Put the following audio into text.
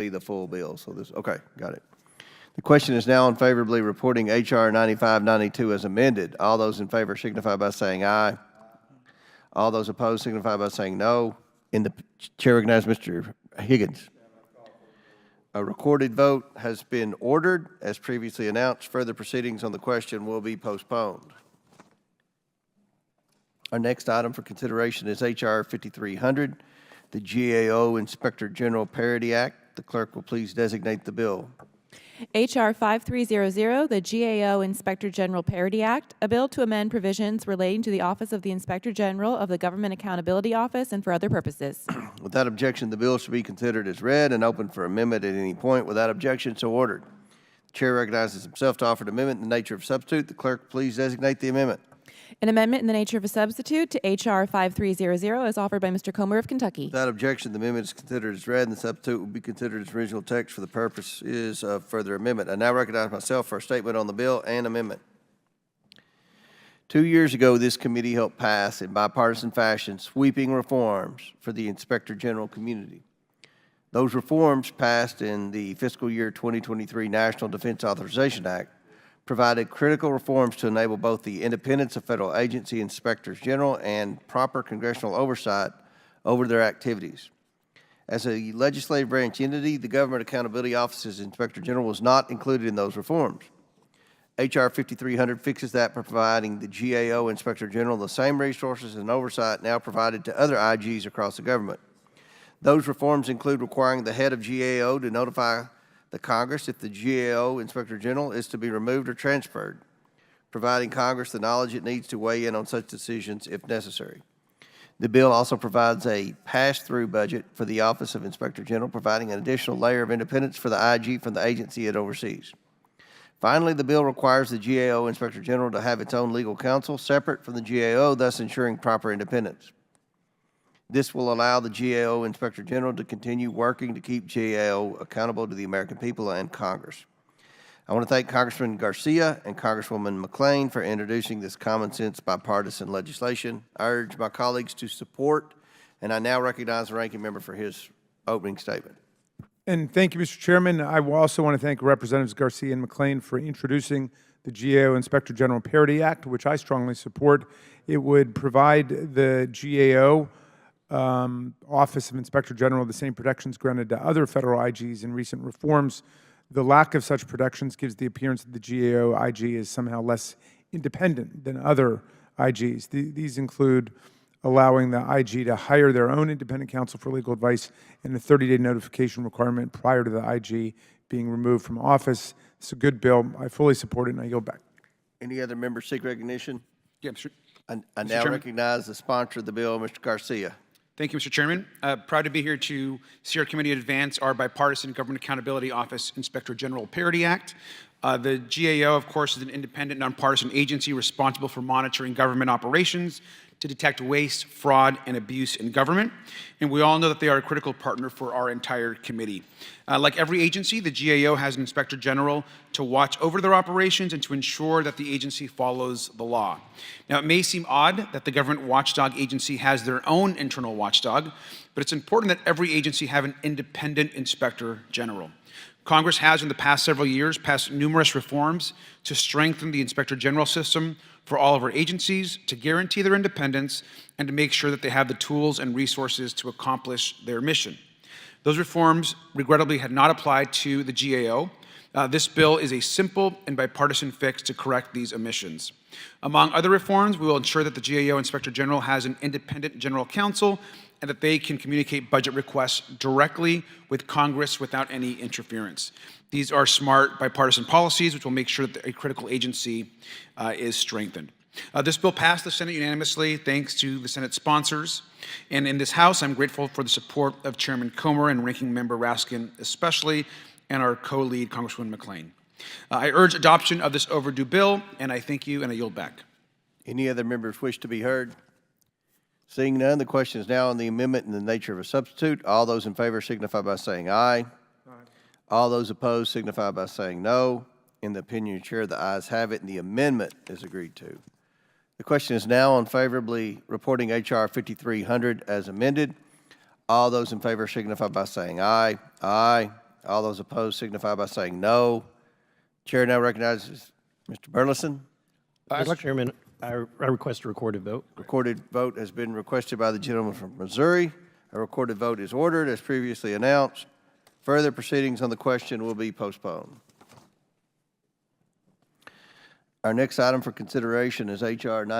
the full bill. So this, okay, got it. The question is now unfavorably reporting H.R. 9592 as amended. All those in favor signify by saying aye. All those opposed signify by saying no. The chair recognizes Mr. Higgins. A recorded vote has been ordered. As previously announced, further proceedings on the question will be postponed. Our next item for consideration is H.R. 5300, the GAO Inspector General Parity Act. The clerk will please designate the bill. H.R. 5300, the GAO Inspector General Parity Act, a bill to amend provisions relating to the Office of the Inspector General of the Government Accountability Office and for other purposes. Without objection, the bill should be considered as read and open for amendment at any point. Without objection, so ordered. The chair recognizes himself to offer an amendment in the nature of substitute. The clerk please designate the amendment. An amendment in the nature of a substitute to H.R. 5300 is offered by Mr. Comer of Kentucky. Without objection, the amendment is considered as read, and the substitute will be considered as original text for the purposes of further amendment. I now recognize myself for a statement on the bill and amendment. 2 years ago, this committee helped pass, in bipartisan fashion, sweeping reforms for the Inspector General community. Those reforms passed in the fiscal year 2023 National Defense Authorization Act provided critical reforms to enable both the independence of federal agency inspectors general and proper congressional oversight over their activities. As a legislative branch entity, the Government Accountability Office's Inspector General was not included in those reforms. H.R. 5300 fixes that by providing the GAO Inspector General the same resources and oversight now provided to other IGs across the government. Those reforms include requiring the head of GAO to notify the Congress if the GAO Inspector General is to be removed or transferred, providing Congress the knowledge it needs to weigh in on such decisions if necessary. The bill also provides a pass-through budget for the Office of Inspector General, providing an additional layer of independence for the IG from the agency it oversees. Finally, the bill requires the GAO Inspector General to have its own legal counsel separate from the GAO, thus ensuring proper independence. This will allow the GAO Inspector General to continue working to keep GAO accountable to the American people and Congress. I want to thank Congressman Garcia and Congresswoman McClain for introducing this common sense bipartisan legislation. I urge my colleagues to support, and I now recognize the ranking member for his opening statement. And thank you, Mr. Chairman. I also want to thank Representatives Garcia and McClain for introducing the GAO Inspector General Parity Act, which I strongly support. It would provide the GAO Office of Inspector General the same protections granted to other federal IGs in recent reforms. The lack of such protections gives the appearance that the GAO IG is somehow less independent than other IGs. These include allowing the IG to hire their own independent counsel for legal advice and a 30-day notification requirement prior to the IG being removed from office. It's a good bill. I fully support it, and I yield back. Any other members seek recognition? Yeah, Mr. I now recognize the sponsor of the bill, Mr. Garcia. Thank you, Mr. Chairman. Proud to be here to see our committee advance our bipartisan Government Accountability Office Inspector General Parity Act. The GAO, of course, is an independent, nonpartisan agency responsible for monitoring government operations to detect waste, fraud, and abuse in government. And we all know that they are a critical partner for our entire committee. Like every agency, the GAO has an Inspector General to watch over their operations and to ensure that the agency follows the law. Now, it may seem odd that the government watchdog agency has their own internal watchdog, but it's important that every agency have an independent Inspector General. Congress has, in the past several years, passed numerous reforms to strengthen the Inspector General system for all of our agencies, to guarantee their independence, and to make sure that they have the tools and resources to accomplish their mission. Those reforms, regrettably, had not applied to the GAO. This bill is a simple and bipartisan fix to correct these omissions. Among other reforms, we will ensure that the GAO Inspector General has an independent general counsel and that they can communicate budget requests directly with Congress without any interference. These are smart bipartisan policies which will make sure that a critical agency is strengthened. This bill passed the Senate unanimously thanks to the Senate sponsors. And in this House, I'm grateful for the support of Chairman Comer and Ranking Member Raskin especially, and our co-lead Congresswoman McClain. I urge adoption of this overdue bill, and I thank you, and I yield back. Any other members wish to be heard? Seeing none, the question is now on the amendment in the nature of a substitute. All those in favor signify by saying aye. Aye. All those opposed signify by saying no. In the opinion of the chair, the ayes have it, and the amendment is agreed to. The question is now on favorably reporting H.R. 5300 as amended. All those in favor signify by saying aye. Aye. All those opposed signify by saying no. Chair now recognizes Mr. Burleson. Mr. Chairman, I request a recorded vote. Recorded vote has been requested by the gentleman from Missouri. A recorded vote is ordered as previously announced. Further proceedings on the question will be postponed. Our next item for consideration is H.R. 90.